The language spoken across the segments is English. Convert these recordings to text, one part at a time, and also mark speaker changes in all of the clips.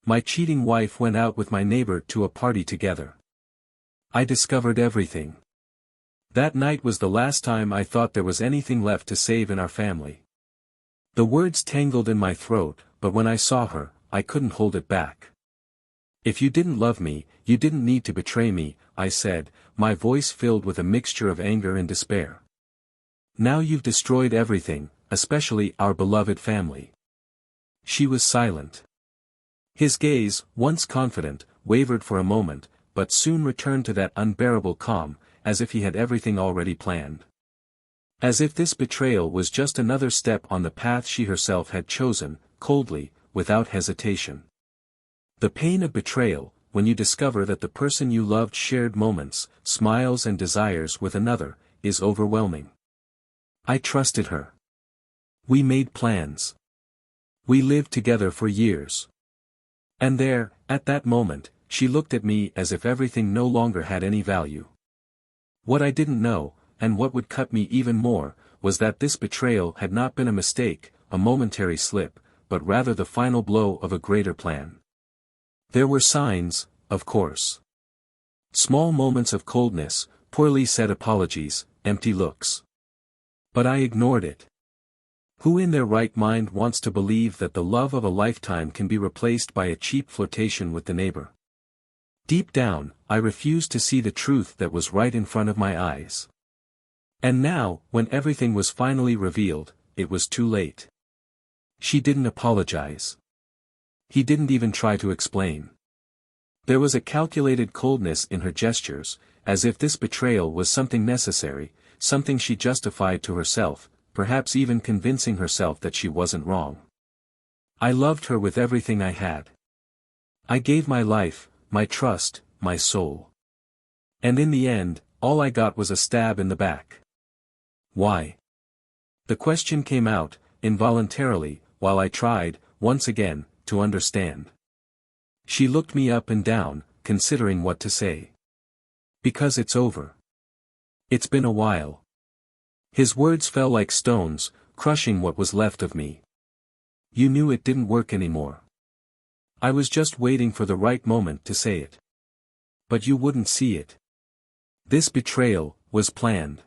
Speaker 1: My cheating wife went out with my neighbor to a party together. I discovered everything. That night was the last time I thought there was anything left to save in our family. The words tangled in my throat, but when I saw her, I couldn't hold it back. If you didn't love me, you didn't need to betray me, I said, my voice filled with a mixture of anger and despair. Now you've destroyed everything, especially our beloved family. She was silent. His gaze, once confident, wavered for a moment, but soon returned to that unbearable calm, as if he had everything already planned. As if this betrayal was just another step on the path she herself had chosen, coldly, without hesitation. The pain of betrayal, when you discover that the person you loved shared moments, smiles and desires with another, is overwhelming. I trusted her. We made plans. We lived together for years. And there, at that moment, she looked at me as if everything no longer had any value. What I didn't know, and what would cut me even more, was that this betrayal had not been a mistake, a momentary slip, but rather the final blow of a greater plan. There were signs, of course. Small moments of coldness, poorly said apologies, empty looks. But I ignored it. Who in their right mind wants to believe that the love of a lifetime can be replaced by a cheap flirtation with the neighbor? Deep down, I refused to see the truth that was right in front of my eyes. And now, when everything was finally revealed, it was too late. She didn't apologize. He didn't even try to explain. There was a calculated coldness in her gestures, as if this betrayal was something necessary, something she justified to herself, perhaps even convincing herself that she wasn't wrong. I loved her with everything I had. I gave my life, my trust, my soul. And in the end, all I got was a stab in the back. Why? The question came out, involuntarily, while I tried, once again, to understand. She looked me up and down, considering what to say. Because it's over. It's been a while. His words fell like stones, crushing what was left of me. You knew it didn't work anymore. I was just waiting for the right moment to say it. But you wouldn't see it. This betrayal was planned.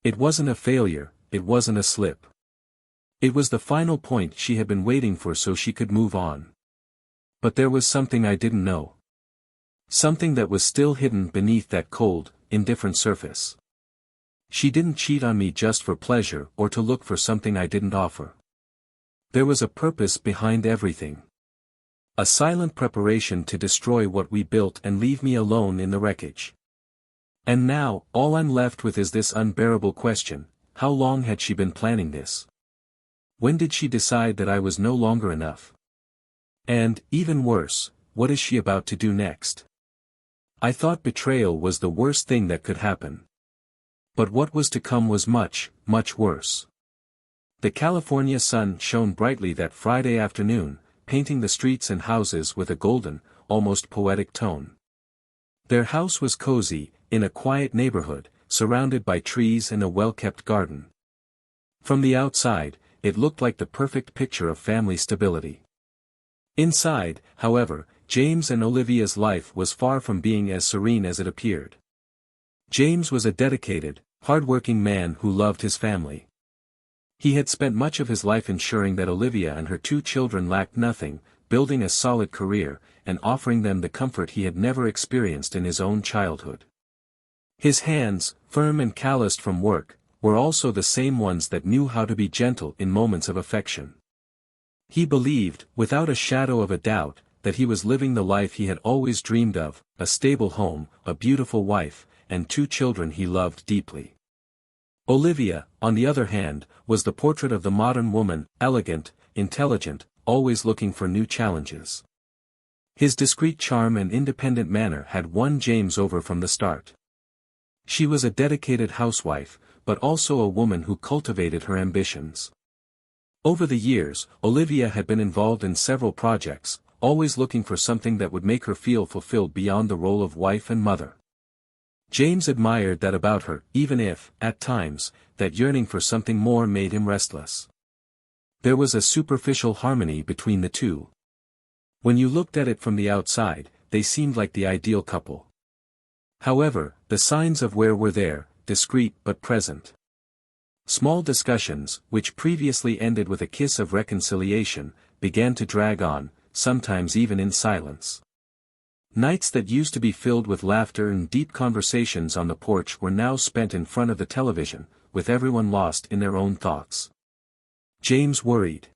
Speaker 1: It wasn't a failure, it wasn't a slip. It was the final point she had been waiting for so she could move on. But there was something I didn't know. Something that was still hidden beneath that cold, indifferent surface. She didn't cheat on me just for pleasure or to look for something I didn't offer. There was a purpose behind everything. A silent preparation to destroy what we built and leave me alone in the wreckage. And now, all I'm left with is this unbearable question: how long had she been planning this? When did she decide that I was no longer enough? And, even worse, what is she about to do next? I thought betrayal was the worst thing that could happen. But what was to come was much, much worse. The California sun shone brightly that Friday afternoon, painting the streets and houses with a golden, almost poetic tone. Their house was cozy, in a quiet neighborhood, surrounded by trees and a well-kept garden. From the outside, it looked like the perfect picture of family stability. Inside, however, James and Olivia's life was far from being as serene as it appeared. James was a dedicated, hard-working man who loved his family. He had spent much of his life ensuring that Olivia and her 2 children lacked nothing, building a solid career, and offering them the comfort he had never experienced in his own childhood. His hands, firm and calloused from work, were also the same ones that knew how to be gentle in moments of affection. He believed, without a shadow of a doubt, that he was living the life he had always dreamed of: a stable home, a beautiful wife, and 2 children he loved deeply. Olivia, on the other hand, was the portrait of the modern woman, elegant, intelligent, always looking for new challenges. His discreet charm and independent manner had won James over from the start. She was a dedicated housewife, but also a woman who cultivated her ambitions. Over the years, Olivia had been involved in several projects, always looking for something that would make her feel fulfilled beyond the role of wife and mother. James admired that about her, even if, at times, that yearning for something more made him restless. There was a superficial harmony between the two. When you looked at it from the outside, they seemed like the ideal couple. However, the signs of wear were there, discreet but present. Small discussions, which previously ended with a kiss of reconciliation, began to drag on, sometimes even in silence. Nights that used to be filled with laughter and deep conversations on the porch were now spent in front of the television, with everyone lost in their own thoughts. James worried.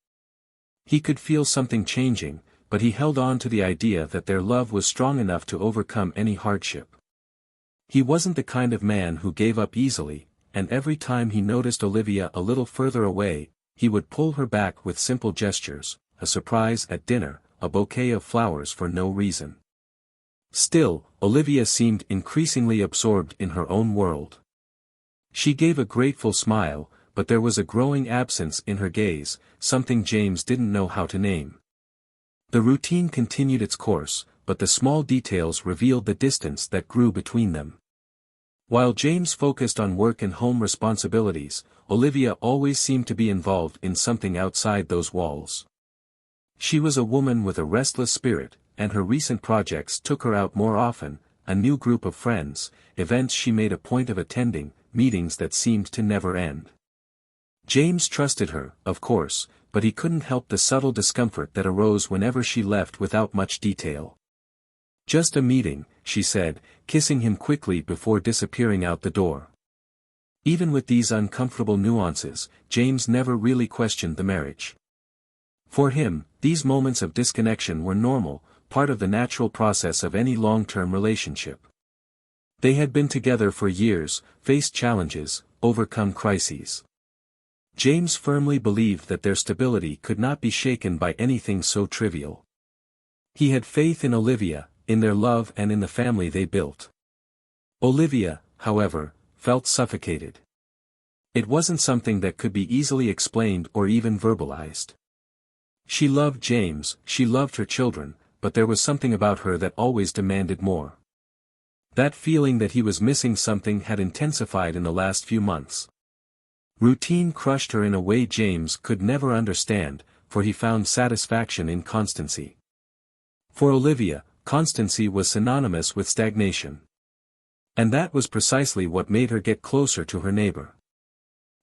Speaker 1: He could feel something changing, but he held on to the idea that their love was strong enough to overcome any hardship. He wasn't the kind of man who gave up easily, and every time he noticed Olivia a little further away, he would pull her back with simple gestures, a surprise at dinner, a bouquet of flowers for no reason. Still, Olivia seemed increasingly absorbed in her own world. She gave a grateful smile, but there was a growing absence in her gaze, something James didn't know how to name. The routine continued its course, but the small details revealed the distance that grew between them. While James focused on work and home responsibilities, Olivia always seemed to be involved in something outside those walls. She was a woman with a restless spirit, and her recent projects took her out more often, a new group of friends, events she made a point of attending, meetings that seemed to never end. James trusted her, of course, but he couldn't help the subtle discomfort that arose whenever she left without much detail. "Just a meeting," she said, kissing him quickly before disappearing out the door. Even with these uncomfortable nuances, James never really questioned the marriage. For him, these moments of disconnection were normal, part of the natural process of any long-term relationship. They had been together for years, faced challenges, overcome crises. James firmly believed that their stability could not be shaken by anything so trivial. He had faith in Olivia, in their love and in the family they built. Olivia, however, felt suffocated. It wasn't something that could be easily explained or even verbalized. She loved James, she loved her children, but there was something about her that always demanded more. That feeling that he was missing something had intensified in the last few months. Routine crushed her in a way James could never understand, for he found satisfaction in constancy. For Olivia, constancy was synonymous with stagnation. And that was precisely what made her get closer to her neighbor.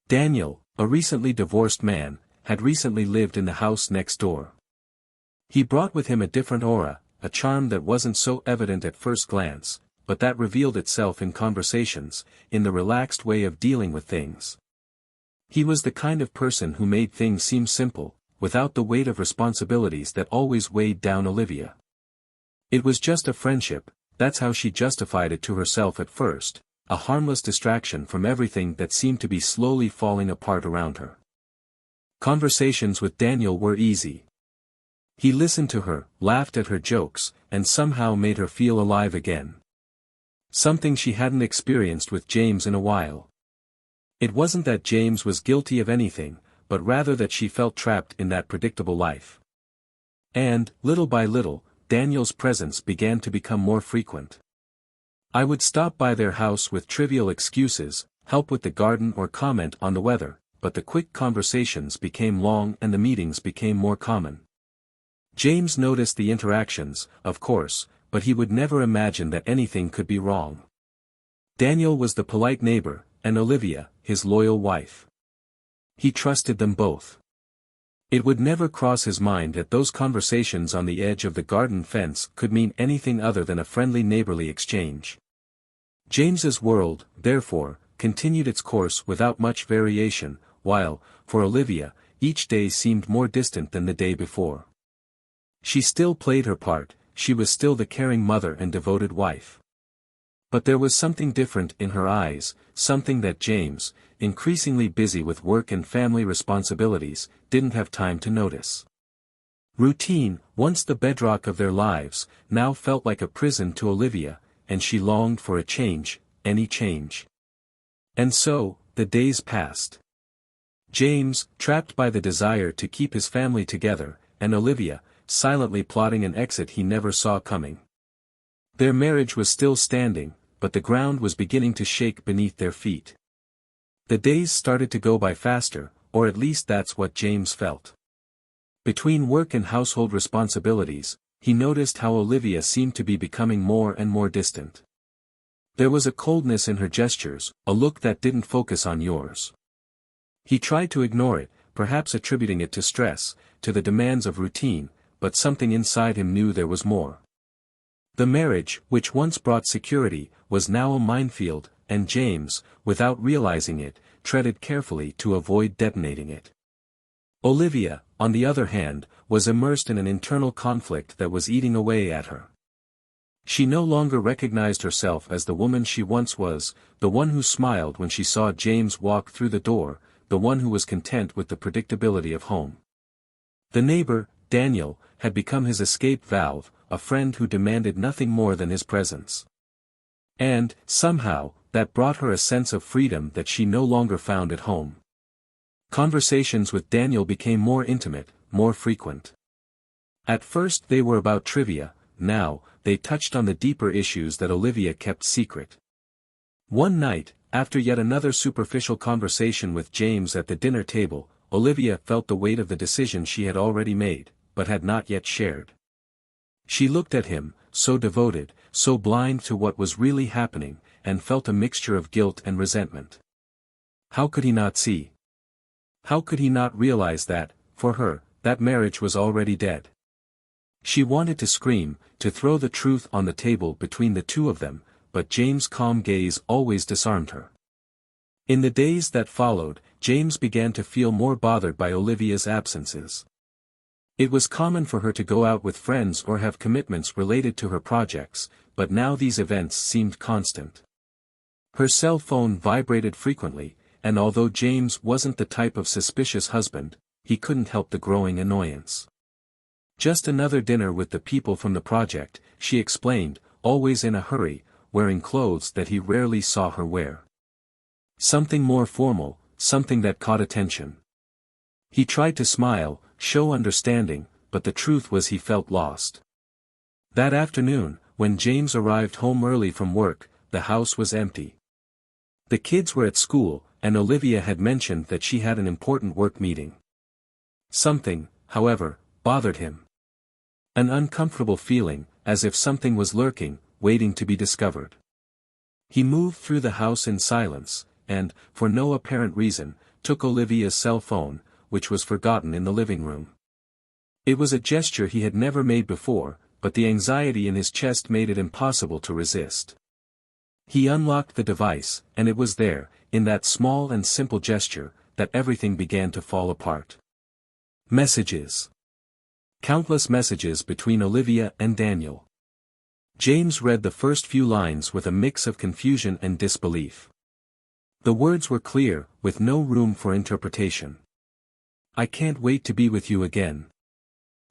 Speaker 1: Daniel, a recently divorced man, had recently lived in the house next door. He brought with him a different aura, a charm that wasn't so evident at first glance, but that revealed itself in conversations, in the relaxed way of dealing with things. He was the kind of person who made things seem simple, without the weight of responsibilities that always weighed down Olivia. It was just a friendship, that's how she justified it to herself at first, a harmless distraction from everything that seemed to be slowly falling apart around her. Conversations with Daniel were easy. He listened to her, laughed at her jokes, and somehow made her feel alive again. Something she hadn't experienced with James in a while. It wasn't that James was guilty of anything, but rather that she felt trapped in that predictable life. And, little by little, Daniel's presence began to become more frequent. I would stop by their house with trivial excuses, help with the garden or comment on the weather, but the quick conversations became long and the meetings became more common. James noticed the interactions, of course, but he would never imagine that anything could be wrong. Daniel was the polite neighbor, and Olivia, his loyal wife. He trusted them both. It would never cross his mind that those conversations on the edge of the garden fence could mean anything other than a friendly neighborly exchange. James's world, therefore, continued its course without much variation, while, for Olivia, each day seemed more distant than the day before. She still played her part, she was still the caring mother and devoted wife. But there was something different in her eyes, something that James, increasingly busy with work and family responsibilities, didn't have time to notice. Routine, once the bedrock of their lives, now felt like a prison to Olivia, and she longed for a change, any change. And so, the days passed. James, trapped by the desire to keep his family together, and Olivia, silently plotting an exit he never saw coming. Their marriage was still standing, but the ground was beginning to shake beneath their feet. The days started to go by faster, or at least that's what James felt. Between work and household responsibilities, he noticed how Olivia seemed to be becoming more and more distant. There was a coldness in her gestures, a look that didn't focus on yours. He tried to ignore it, perhaps attributing it to stress, to the demands of routine, but something inside him knew there was more. The marriage, which once brought security, was now a minefield, and James, without realizing it, treaded carefully to avoid detonating it. Olivia, on the other hand, was immersed in an internal conflict that was eating away at her. She no longer recognized herself as the woman she once was, the one who smiled when she saw James walk through the door, the one who was content with the predictability of home. The neighbor, Daniel, had become his escape valve, a friend who demanded nothing more than his presence. And, somehow, that brought her a sense of freedom that she no longer found at home. Conversations with Daniel became more intimate, more frequent. At first they were about trivia, now, they touched on the deeper issues that Olivia kept secret. One night, after yet another superficial conversation with James at the dinner table, Olivia felt the weight of the decision she had already made, but had not yet shared. She looked at him, so devoted, so blind to what was really happening, and felt a mixture of guilt and resentment. How could he not see? How could he not realize that, for her, that marriage was already dead? She wanted to scream, to throw the truth on the table between the two of them, but James' calm gaze always disarmed her. In the days that followed, James began to feel more bothered by Olivia's absences. It was common for her to go out with friends or have commitments related to her projects, but now these events seemed constant. Her cell phone vibrated frequently, and although James wasn't the type of suspicious husband, he couldn't help the growing annoyance. Just another dinner with the people from the project, she explained, always in a hurry, wearing clothes that he rarely saw her wear. Something more formal, something that caught attention. He tried to smile, show understanding, but the truth was he felt lost. That afternoon, when James arrived home early from work, the house was empty. The kids were at school, and Olivia had mentioned that she had an important work meeting. Something, however, bothered him. An uncomfortable feeling, as if something was lurking, waiting to be discovered. He moved through the house in silence, and, for no apparent reason, took Olivia's cell phone, which was forgotten in the living room. It was a gesture he had never made before, but the anxiety in his chest made it impossible to resist. He unlocked the device, and it was there, in that small and simple gesture, that everything began to fall apart. Messages. Countless messages between Olivia and Daniel. James read the first few lines with a mix of confusion and disbelief. The words were clear, with no room for interpretation. "I can't wait to be with you again."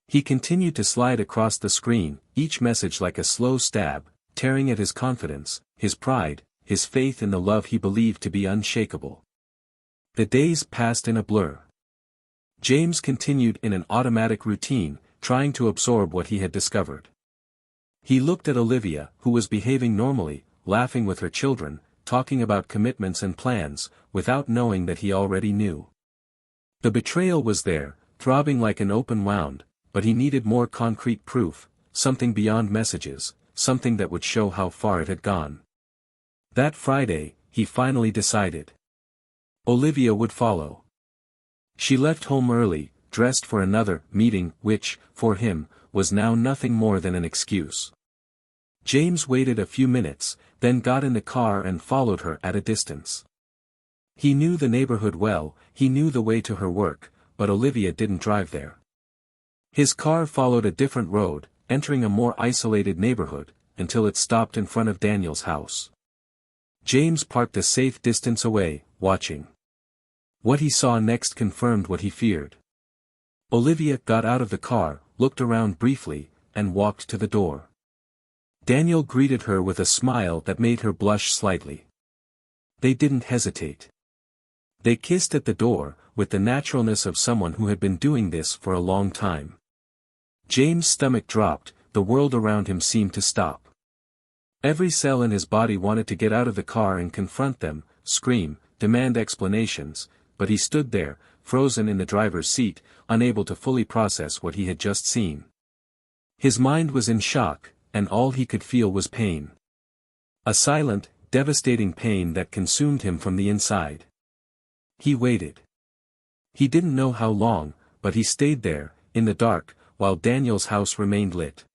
Speaker 1: He continued to slide across the screen, each message like a slow stab, tearing at his confidence, his pride, his faith in the love he believed to be unshakable. The days passed in a blur. James continued in an automatic routine, trying to absorb what he had discovered. He looked at Olivia, who was behaving normally, laughing with her children, talking about commitments and plans, without knowing that he already knew. The betrayal was there, throbbing like an open wound, but he needed more concrete proof, something beyond messages, something that would show how far it had gone. That Friday, he finally decided. Olivia would follow. She left home early, dressed for another meeting which, for him, was now nothing more than an excuse. James waited a few minutes, then got in the car and followed her at a distance. He knew the neighborhood well, he knew the way to her work, but Olivia didn't drive there. His car followed a different road, entering a more isolated neighborhood, until it stopped in front of Daniel's house. James parked a safe distance away, watching. What he saw next confirmed what he feared. Olivia got out of the car, looked around briefly, and walked to the door. Daniel greeted her with a smile that made her blush slightly. They didn't hesitate. They kissed at the door, with the naturalness of someone who had been doing this for a long time. James' stomach dropped, the world around him seemed to stop. Every cell in his body wanted to get out of the car and confront them, scream, demand explanations, but he stood there, frozen in the driver's seat, unable to fully process what he had just seen. His mind was in shock, and all he could feel was pain. A silent, devastating pain that consumed him from the inside. He waited. He didn't know how long, but he stayed there, in the dark, while Daniel's house remained lit.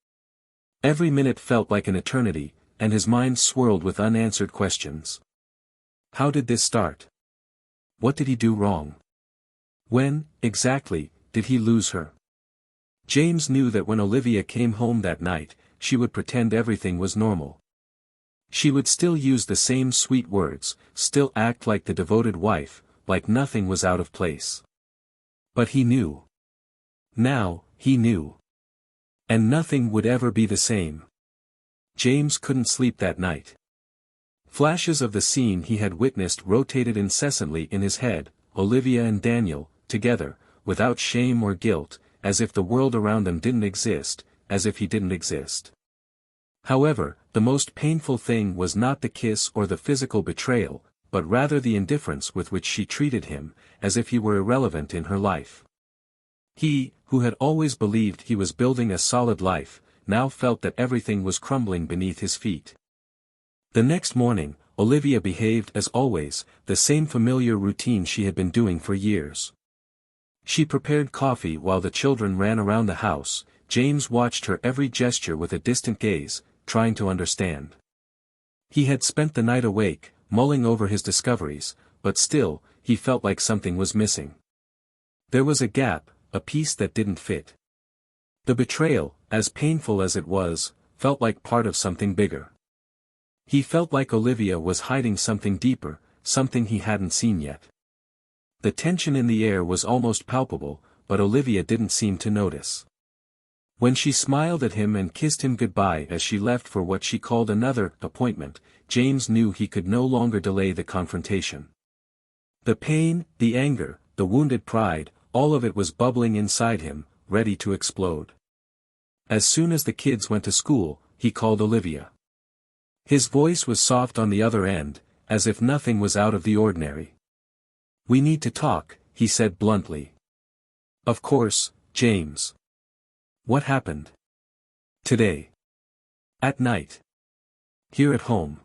Speaker 1: Every minute felt like an eternity, and his mind swirled with unanswered questions. How did this start? What did he do wrong? When, exactly, did he lose her? James knew that when Olivia came home that night, she would pretend everything was normal. She would still use the same sweet words, still act like the devoted wife, like nothing was out of place. But he knew. Now, he knew. And nothing would ever be the same. James couldn't sleep that night. Flashes of the scene he had witnessed rotated incessantly in his head, Olivia and Daniel, together, without shame or guilt, as if the world around them didn't exist, as if he didn't exist. However, the most painful thing was not the kiss or the physical betrayal, but rather the indifference with which she treated him, as if he were irrelevant in her life. He, who had always believed he was building a solid life, now felt that everything was crumbling beneath his feet. The next morning, Olivia behaved as always, the same familiar routine she had been doing for years. She prepared coffee while the children ran around the house. James watched her every gesture with a distant gaze, trying to understand. He had spent the night awake, mulling over his discoveries, but still, he felt like something was missing. There was a gap, a piece that didn't fit. The betrayal, as painful as it was, felt like part of something bigger. He felt like Olivia was hiding something deeper, something he hadn't seen yet. The tension in the air was almost palpable, but Olivia didn't seem to notice. When she smiled at him and kissed him goodbye as she left for what she called another appointment, James knew he could no longer delay the confrontation. The pain, the anger, the wounded pride, all of it was bubbling inside him, ready to explode. As soon as the kids went to school, he called Olivia. His voice was soft on the other end, as if nothing was out of the ordinary. "We need to talk," he said bluntly. "Of course, James. What happened? Today? At night? Here at home?"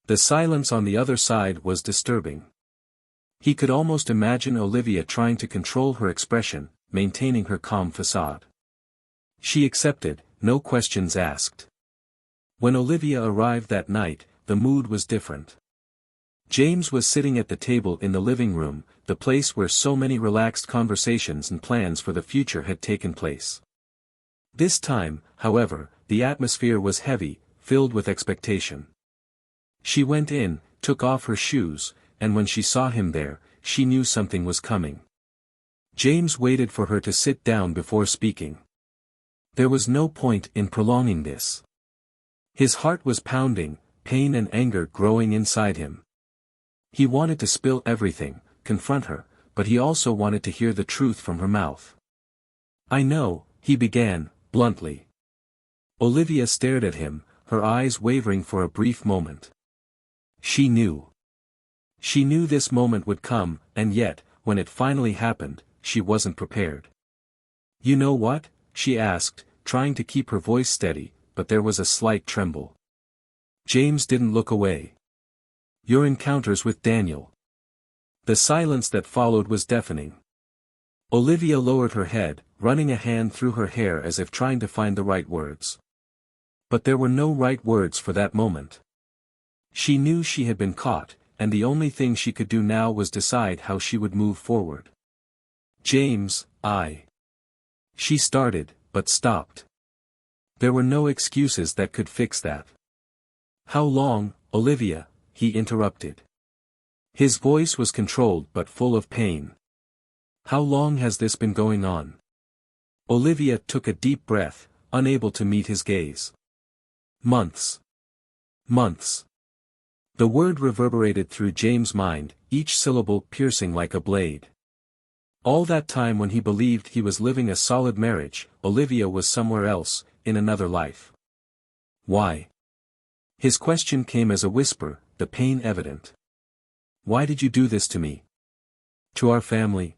Speaker 1: The silence on the other side was disturbing. He could almost imagine Olivia trying to control her expression, maintaining her calm facade. She accepted, no questions asked. When Olivia arrived that night, the mood was different. James was sitting at the table in the living room, the place where so many relaxed conversations and plans for the future had taken place. This time, however, the atmosphere was heavy, filled with expectation. She went in, took off her shoes, and when she saw him there, she knew something was coming. James waited for her to sit down before speaking. There was no point in prolonging this. His heart was pounding, pain and anger growing inside him. He wanted to spill everything, confront her, but he also wanted to hear the truth from her mouth. "I know," he began, bluntly. Olivia stared at him, her eyes wavering for a brief moment. She knew. She knew this moment would come, and yet, when it finally happened, she wasn't prepared. "You know what?" she asked, trying to keep her voice steady, but there was a slight tremble. James didn't look away. "Your encounters with Daniel." The silence that followed was deafening. Olivia lowered her head, running a hand through her hair as if trying to find the right words. But there were no right words for that moment. She knew she had been caught, and the only thing she could do now was decide how she would move forward. "James, She started, but stopped. There were no excuses that could fix that. "How long, Olivia?" he interrupted. His voice was controlled but full of pain. "How long has this been going on?" Olivia took a deep breath, unable to meet his gaze. "Months. Months." The word reverberated through James' mind, each syllable piercing like a blade. All that time when he believed he was living a solid marriage, Olivia was somewhere else, in another life. "Why?" His question came as a whisper, the pain evident. "Why did you do this to me? To our family?"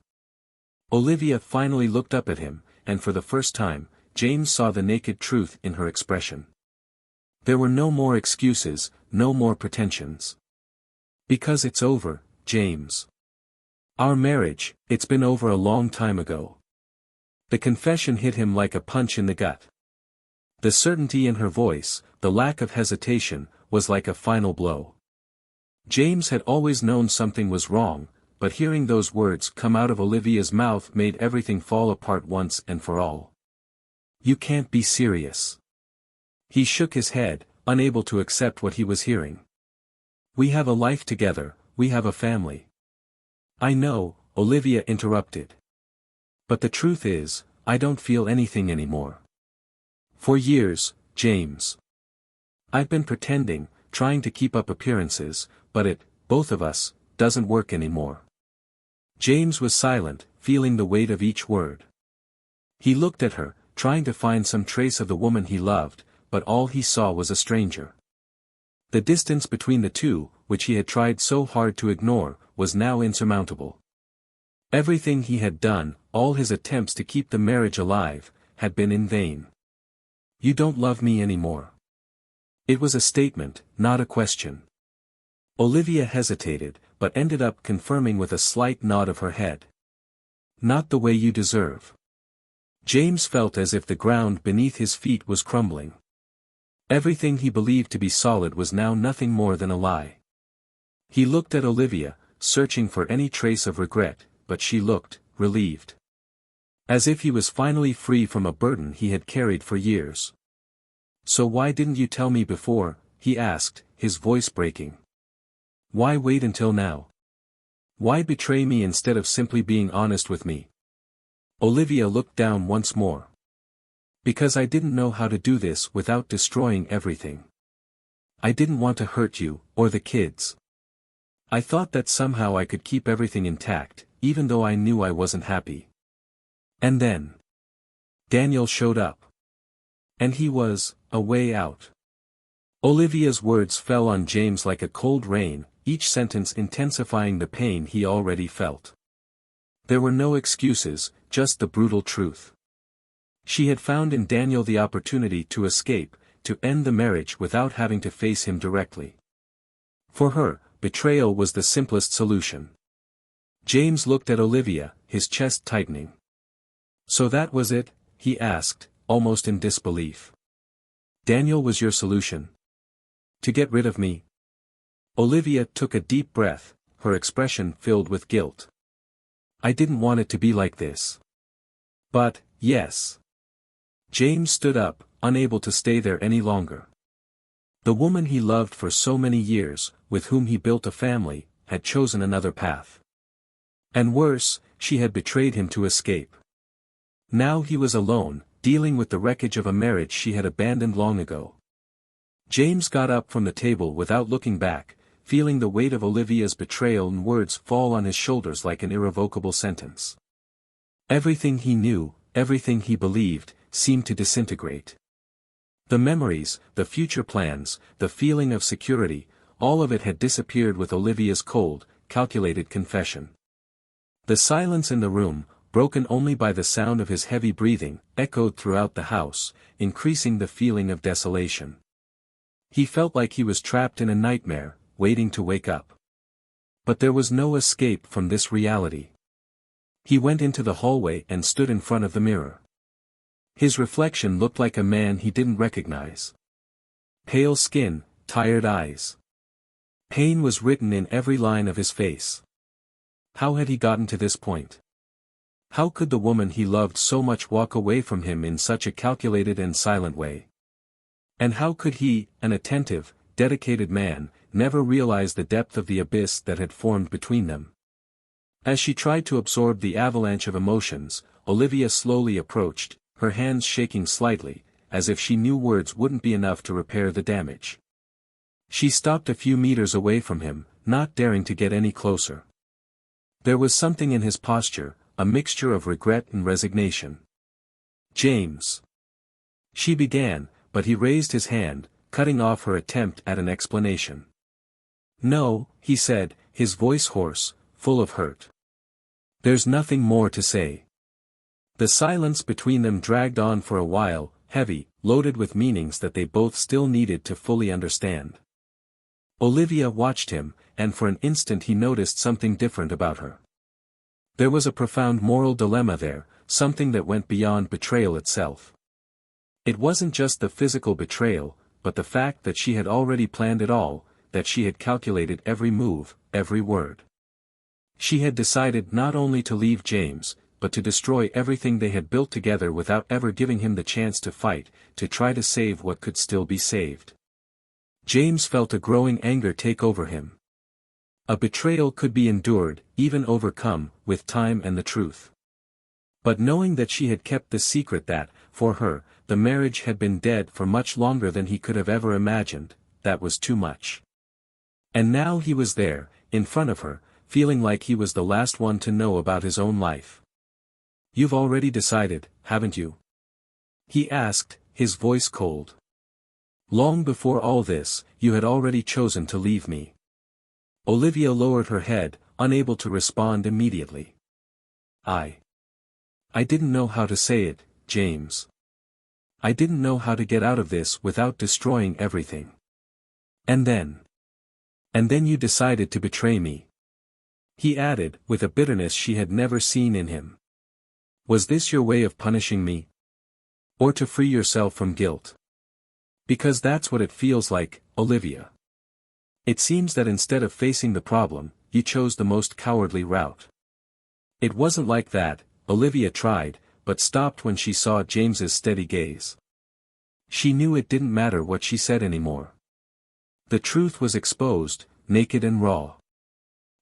Speaker 1: Olivia finally looked up at him, and for the first time, James saw the naked truth in her expression. There were no more excuses, no more pretensions. Because it's over, James. Our marriage, it's been over a long time ago. The confession hit him like a punch in the gut. The certainty in her voice, the lack of hesitation, was like a final blow. James had always known something was wrong, but hearing those words come out of Olivia's mouth made everything fall apart once and for all. You can't be serious. He shook his head, unable to accept what he was hearing. We have a life together, we have a family. I know, Olivia interrupted. But the truth is, I don't feel anything anymore. For years, James. I've been pretending, trying to keep up appearances, but it, both of us, doesn't work anymore. James was silent, feeling the weight of each word. He looked at her, trying to find some trace of the woman he loved, but all he saw was a stranger. The distance between the two, which he had tried so hard to ignore, was now insurmountable. Everything he had done, all his attempts to keep the marriage alive, had been in vain. You don't love me anymore. It was a statement, not a question. Olivia hesitated, but ended up confirming with a slight nod of her head. Not the way you deserve. James felt as if the ground beneath his feet was crumbling. Everything he believed to be solid was now nothing more than a lie. He looked at Olivia, searching for any trace of regret, but she looked relieved. As if he was finally free from a burden he had carried for years. So why didn't you tell me before, he asked, his voice breaking. Why wait until now? Why betray me instead of simply being honest with me? Olivia looked down once more. Because I didn't know how to do this without destroying everything. I didn't want to hurt you, or the kids. I thought that somehow I could keep everything intact, even though I knew I wasn't happy. And then Daniel showed up. And he was a way out. Olivia's words fell on James like a cold rain, each sentence intensifying the pain he already felt. There were no excuses, just the brutal truth. She had found in Daniel the opportunity to escape, to end the marriage without having to face him directly. For her, betrayal was the simplest solution. James looked at Olivia, his chest tightening. So that was it, he asked, almost in disbelief. Daniel was your solution? To get rid of me? Olivia took a deep breath, her expression filled with guilt. I didn't want it to be like this. But, yes. James stood up, unable to stay there any longer. The woman he loved for so many years, with whom he built a family, had chosen another path. And worse, she had betrayed him to escape. Now he was alone, dealing with the wreckage of a marriage she had abandoned long ago. James got up from the table without looking back, feeling the weight of Olivia's betrayal and words fall on his shoulders like an irrevocable sentence. Everything he knew, everything he believed, seemed to disintegrate. The memories, the future plans, the feeling of security, all of it had disappeared with Olivia's cold, calculated confession. The silence in the room, broken only by the sound of his heavy breathing, echoed throughout the house, increasing the feeling of desolation. He felt like he was trapped in a nightmare, waiting to wake up. But there was no escape from this reality. He went into the hallway and stood in front of the mirror. His reflection looked like a man he didn't recognize. Pale skin, tired eyes. Pain was written in every line of his face. How had he gotten to this point? How could the woman he loved so much walk away from him in such a calculated and silent way? And how could he, an attentive, dedicated man, never realize the depth of the abyss that had formed between them? As she tried to absorb the avalanche of emotions, Olivia slowly approached, her hands shaking slightly, as if she knew words wouldn't be enough to repair the damage. She stopped a few meters away from him, not daring to get any closer. There was something in his posture, a mixture of regret and resignation. James. She began, but he raised his hand, cutting off her attempt at an explanation. No, he said, his voice hoarse, full of hurt. There's nothing more to say. The silence between them dragged on for a while, heavy, loaded with meanings that they both still needed to fully understand. Olivia watched him, and for an instant he noticed something different about her. There was a profound moral dilemma there, something that went beyond betrayal itself. It wasn't just the physical betrayal, but the fact that she had already planned it all, that she had calculated every move, every word. She had decided not only to leave James, but to destroy everything they had built together without ever giving him the chance to fight, to try to save what could still be saved. James felt a growing anger take over him. A betrayal could be endured, even overcome, with time and the truth. But knowing that she had kept the secret that, for her, the marriage had been dead for much longer than he could have ever imagined, that was too much. And now he was there, in front of her, feeling like he was the last one to know about his own life. "You've already decided, haven't you?" he asked, his voice cold. "Long before all this, you had already chosen to leave me." Olivia lowered her head, unable to respond immediately. I didn't know how to say it, James. I didn't know how to get out of this without destroying everything. And then you decided to betray me," he added, with a bitterness she had never seen in him. "Was this your way of punishing me? Or to free yourself from guilt? Because that's what it feels like, Olivia. It seems that instead of facing the problem, you chose the most cowardly route." It wasn't like that, Olivia tried, but stopped when she saw James's steady gaze. She knew it didn't matter what she said anymore. The truth was exposed, naked and raw.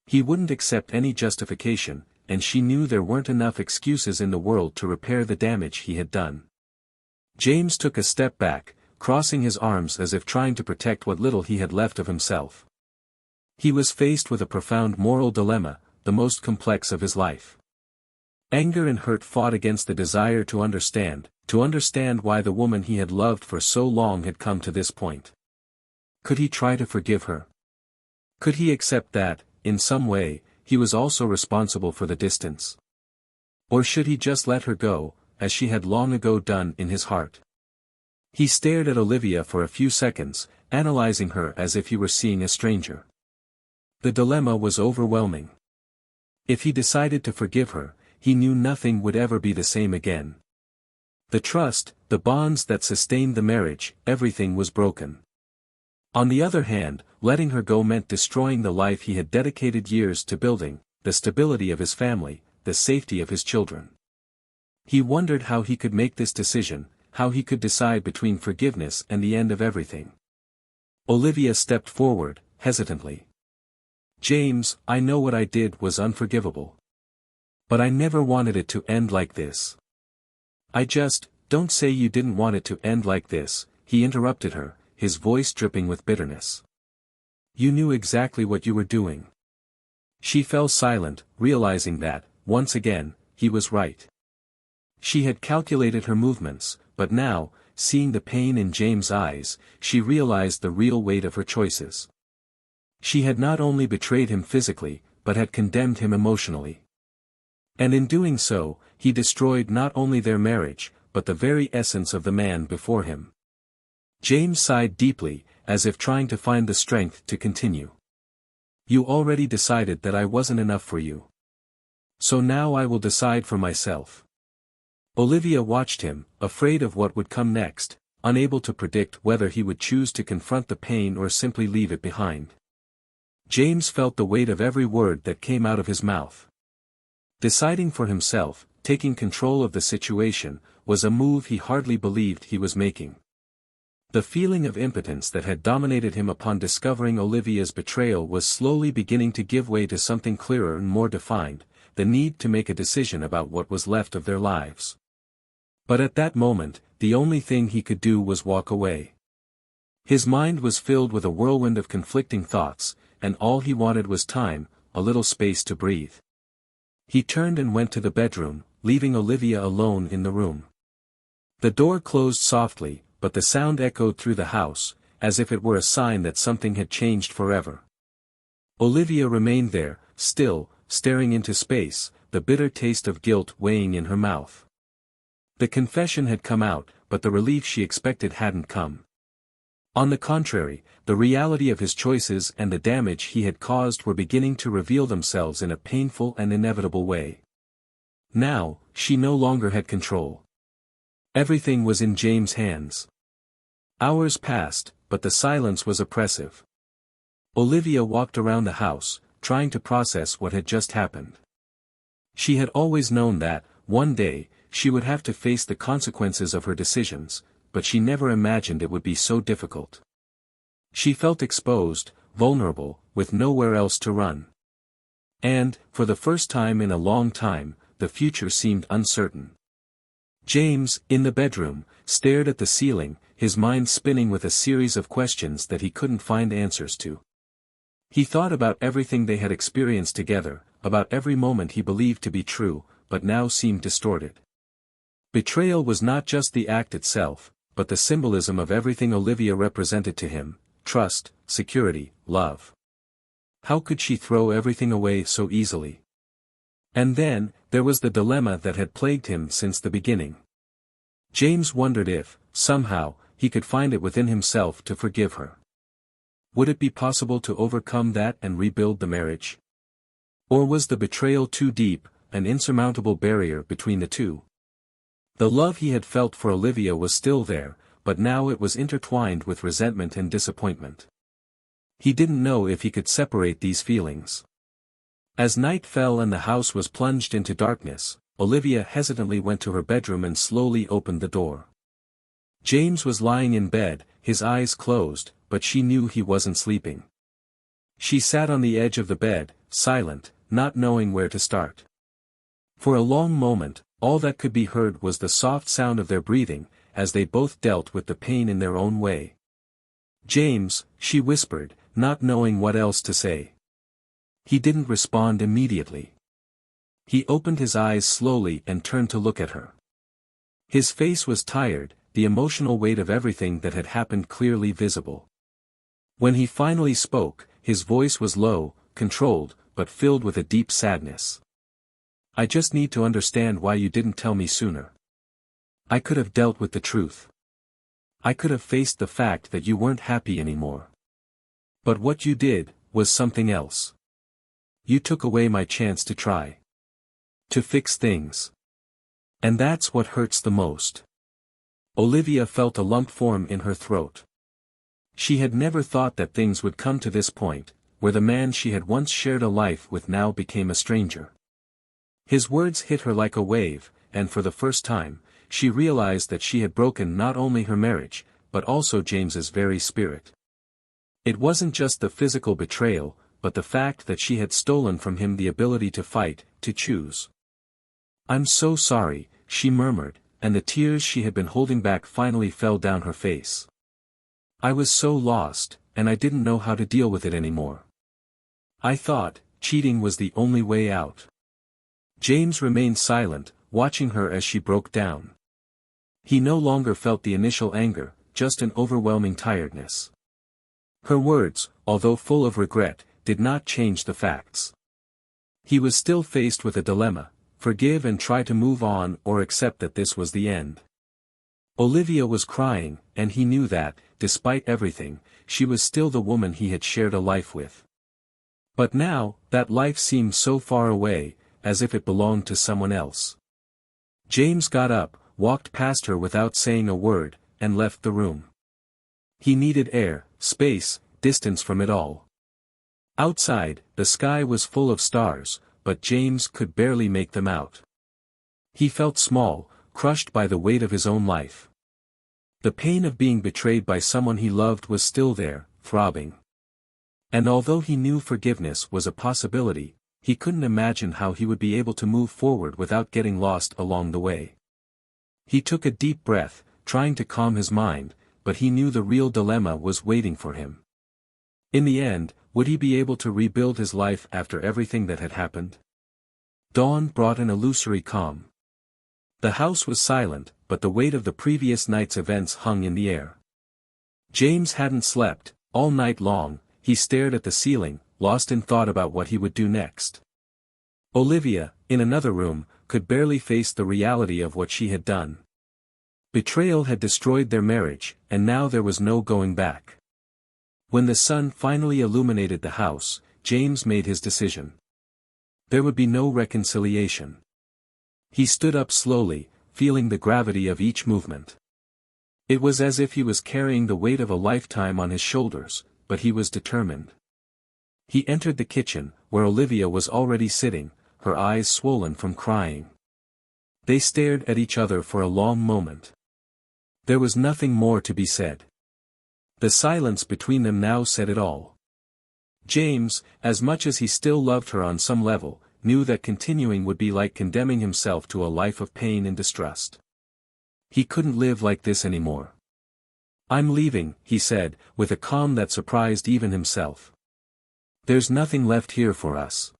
Speaker 1: He wouldn't accept any justification, and she knew there weren't enough excuses in the world to repair the damage he had done. James took a step back, crossing his arms as if trying to protect what little he had left of himself. He was faced with a profound moral dilemma, the most complex of his life. Anger and hurt fought against the desire to understand why the woman he had loved for so long had come to this point. Could he try to forgive her? Could he accept that, in some way, he was also responsible for the distance? Or should he just let her go, as she had long ago done in his heart? He stared at Olivia for a few seconds, analyzing her as if he were seeing a stranger. The dilemma was overwhelming. If he decided to forgive her, he knew nothing would ever be the same again. The trust, the bonds that sustained the marriage, everything was broken. On the other hand, letting her go meant destroying the life he had dedicated years to building, the stability of his family, the safety of his children. He wondered how he could make this decision, how he could decide between forgiveness and the end of everything. Olivia stepped forward, hesitantly. "James, I know what I did was unforgivable. But I never wanted it to end like this." Don't say you didn't want it to end like this," he interrupted her, his voice dripping with bitterness. "You knew exactly what you were doing." She fell silent, realizing that, once again, he was right. She had calculated her movements, but now, seeing the pain in James' eyes, she realized the real weight of her choices. She had not only betrayed him physically, but had condemned him emotionally. And in doing so, he destroyed not only their marriage, but the very essence of the man before him. James sighed deeply, as if trying to find the strength to continue. "You already decided that I wasn't enough for you. So now I will decide for myself." Olivia watched him, afraid of what would come next, unable to predict whether he would choose to confront the pain or simply leave it behind. James felt the weight of every word that came out of his mouth. Deciding for himself, taking control of the situation, was a move he hardly believed he was making. The feeling of impotence that had dominated him upon discovering Olivia's betrayal was slowly beginning to give way to something clearer and more defined, the need to make a decision about what was left of their lives. But at that moment, the only thing he could do was walk away. His mind was filled with a whirlwind of conflicting thoughts, and all he wanted was time, a little space to breathe. He turned and went to the bedroom, leaving Olivia alone in the room. The door closed softly, but the sound echoed through the house, as if it were a sign that something had changed forever. Olivia remained there, still, staring into space, the bitter taste of guilt weighing in her mouth. The confession had come out, but the relief she expected hadn't come. On the contrary, the reality of his choices and the damage he had caused were beginning to reveal themselves in a painful and inevitable way. Now, she no longer had control. Everything was in James' hands. Hours passed, but the silence was oppressive. Olivia walked around the house, trying to process what had just happened. She had always known that, one day, she would have to face the consequences of her decisions, but she never imagined it would be so difficult. She felt exposed, vulnerable, with nowhere else to run. And, for the first time in a long time, the future seemed uncertain. James, in the bedroom, stared at the ceiling, his mind spinning with a series of questions that he couldn't find answers to. He thought about everything they had experienced together, about every moment he believed to be true, but now seemed distorted. Betrayal was not just the act itself, but the symbolism of everything Olivia represented to him: trust, security, love. How could she throw everything away so easily? And then, there was the dilemma that had plagued him since the beginning. James wondered if, somehow, he could find it within himself to forgive her. Would it be possible to overcome that and rebuild the marriage? Or was the betrayal too deep, an insurmountable barrier between the two? The love he had felt for Olivia was still there, but now it was intertwined with resentment and disappointment. He didn't know if he could separate these feelings. As night fell and the house was plunged into darkness, Olivia hesitantly went to her bedroom and slowly opened the door. James was lying in bed, his eyes closed, but she knew he wasn't sleeping. She sat on the edge of the bed, silent, not knowing where to start. For a long moment, all that could be heard was the soft sound of their breathing, as they both dealt with the pain in their own way. "James," she whispered, not knowing what else to say. He didn't respond immediately. He opened his eyes slowly and turned to look at her. His face was tired, the emotional weight of everything that had happened clearly visible. When he finally spoke, his voice was low, controlled, but filled with a deep sadness. "I just need to understand why you didn't tell me sooner. I could have dealt with the truth. I could have faced the fact that you weren't happy anymore. But what you did was something else. You took away my chance to try to fix things. And that's what hurts the most." Olivia felt a lump form in her throat. She had never thought that things would come to this point, where the man she had once shared a life with now became a stranger. His words hit her like a wave, and for the first time, she realized that she had broken not only her marriage, but also James's very spirit. It wasn't just the physical betrayal, but the fact that she had stolen from him the ability to fight, to choose. "I'm so sorry," she murmured, and the tears she had been holding back finally fell down her face. "I was so lost, and I didn't know how to deal with it anymore. I thought cheating was the only way out." James remained silent, watching her as she broke down. He no longer felt the initial anger, just an overwhelming tiredness. Her words, although full of regret, did not change the facts. He was still faced with a dilemma: forgive and try to move on, or accept that this was the end. Olivia was crying, and he knew that, despite everything, she was still the woman he had shared a life with. But now, that life seemed so far away, as if it belonged to someone else. James got up, walked past her without saying a word, and left the room. He needed air, space, distance from it all. Outside, the sky was full of stars, but James could barely make them out. He felt small, crushed by the weight of his own life. The pain of being betrayed by someone he loved was still there, throbbing. And although he knew forgiveness was a possibility, he couldn't imagine how he would be able to move forward without getting lost along the way. He took a deep breath, trying to calm his mind, but he knew the real dilemma was waiting for him. In the end, would he be able to rebuild his life after everything that had happened? Dawn brought an illusory calm. The house was silent, but the weight of the previous night's events hung in the air. James hadn't slept. All night long, he stared at the ceiling, lost in thought about what he would do next. Olivia, in another room, could barely face the reality of what she had done. Betrayal had destroyed their marriage, and now there was no going back. When the sun finally illuminated the house, James made his decision. There would be no reconciliation. He stood up slowly, feeling the gravity of each movement. It was as if he was carrying the weight of a lifetime on his shoulders, but he was determined. He entered the kitchen, where Olivia was already sitting, her eyes swollen from crying. They stared at each other for a long moment. There was nothing more to be said. The silence between them now said it all. James, as much as he still loved her on some level, knew that continuing would be like condemning himself to a life of pain and distrust. He couldn't live like this anymore. "I'm leaving," he said, with a calm that surprised even himself. "There's nothing left here for us."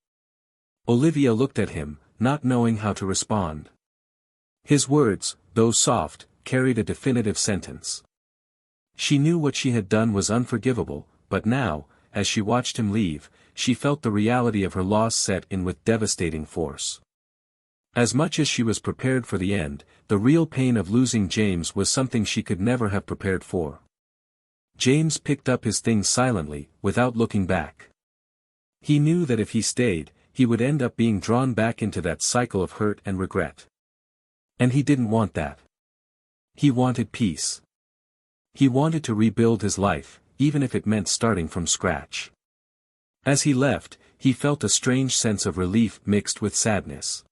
Speaker 1: Olivia looked at him, not knowing how to respond. His words, though soft, carried a definitive sentence. She knew what she had done was unforgivable, but now, as she watched him leave, she felt the reality of her loss set in with devastating force. As much as she was prepared for the end, the real pain of losing James was something she could never have prepared for. James picked up his things silently, without looking back. He knew that if he stayed, he would end up being drawn back into that cycle of hurt and regret. And he didn't want that. He wanted peace. He wanted to rebuild his life, even if it meant starting from scratch. As he left, he felt a strange sense of relief mixed with sadness.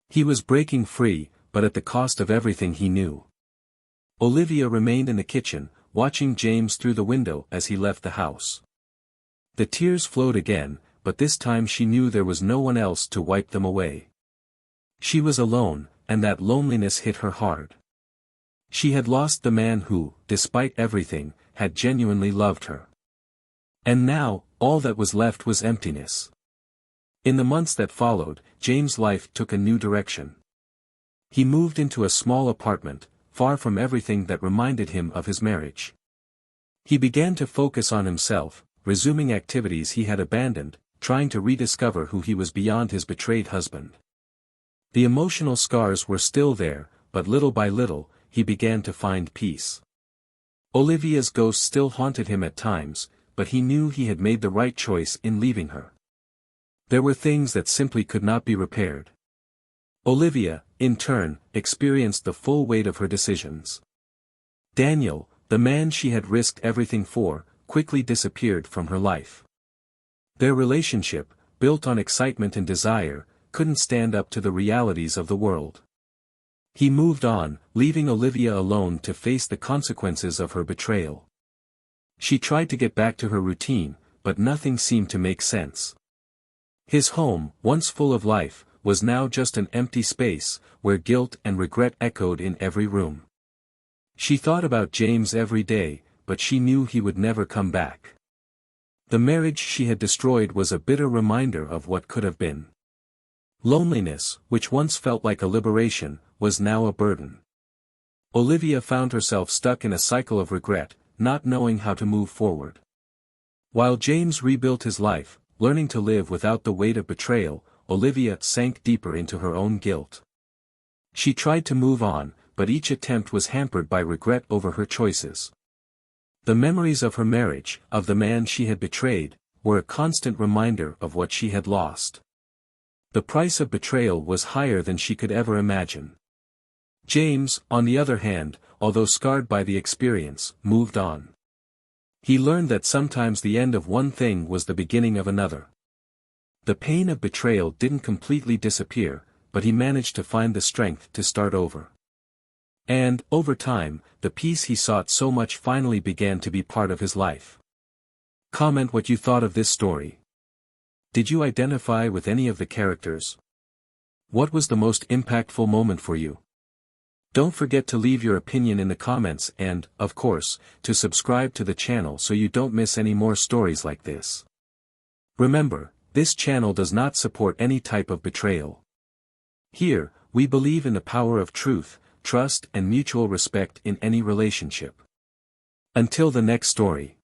Speaker 1: He was breaking free, but at the cost of everything he knew. Olivia remained in the kitchen, watching James through the window as he left the house. The tears flowed again, but this time she knew there was no one else to wipe them away. She was alone, and that loneliness hit her hard. She had lost the man who, despite everything, had genuinely loved her. And now, all that was left was emptiness. In the months that followed, James' life took a new direction. He moved into a small apartment, far from everything that reminded him of his marriage. He began to focus on himself, resuming activities he had abandoned, trying to rediscover who he was beyond his betrayed husband. The emotional scars were still there, but little by little, he began to find peace. Olivia's ghost still haunted him at times, but he knew he had made the right choice in leaving her. There were things that simply could not be repaired. Olivia, in turn, experienced the full weight of her decisions. Daniel, the man she had risked everything for, quickly disappeared from her life. Their relationship, built on excitement and desire, couldn't stand up to the realities of the world. He moved on, leaving Olivia alone to face the consequences of her betrayal. She tried to get back to her routine, but nothing seemed to make sense. His home, once full of life, was now just an empty space, where guilt and regret echoed in every room. She thought about James every day, but she knew he would never come back. The marriage she had destroyed was a bitter reminder of what could have been. Loneliness, which once felt like a liberation, was now a burden. Olivia found herself stuck in a cycle of regret, not knowing how to move forward. While James rebuilt his life, learning to live without the weight of betrayal, Olivia sank deeper into her own guilt. She tried to move on, but each attempt was hampered by regret over her choices. The memories of her marriage, of the man she had betrayed, were a constant reminder of what she had lost. The price of betrayal was higher than she could ever imagine. James, on the other hand, although scarred by the experience, moved on. He learned that sometimes the end of one thing was the beginning of another. The pain of betrayal didn't completely disappear, but he managed to find the strength to start over. And, over time, the peace he sought so much finally began to be part of his life. Comment what you thought of this story. Did you identify with any of the characters? What was the most impactful moment for you? Don't forget to leave your opinion in the comments and, of course, to subscribe to the channel so you don't miss any more stories like this. Remember, this channel does not support any type of betrayal. Here, we believe in the power of truth, trust and mutual respect in any relationship. Until the next story.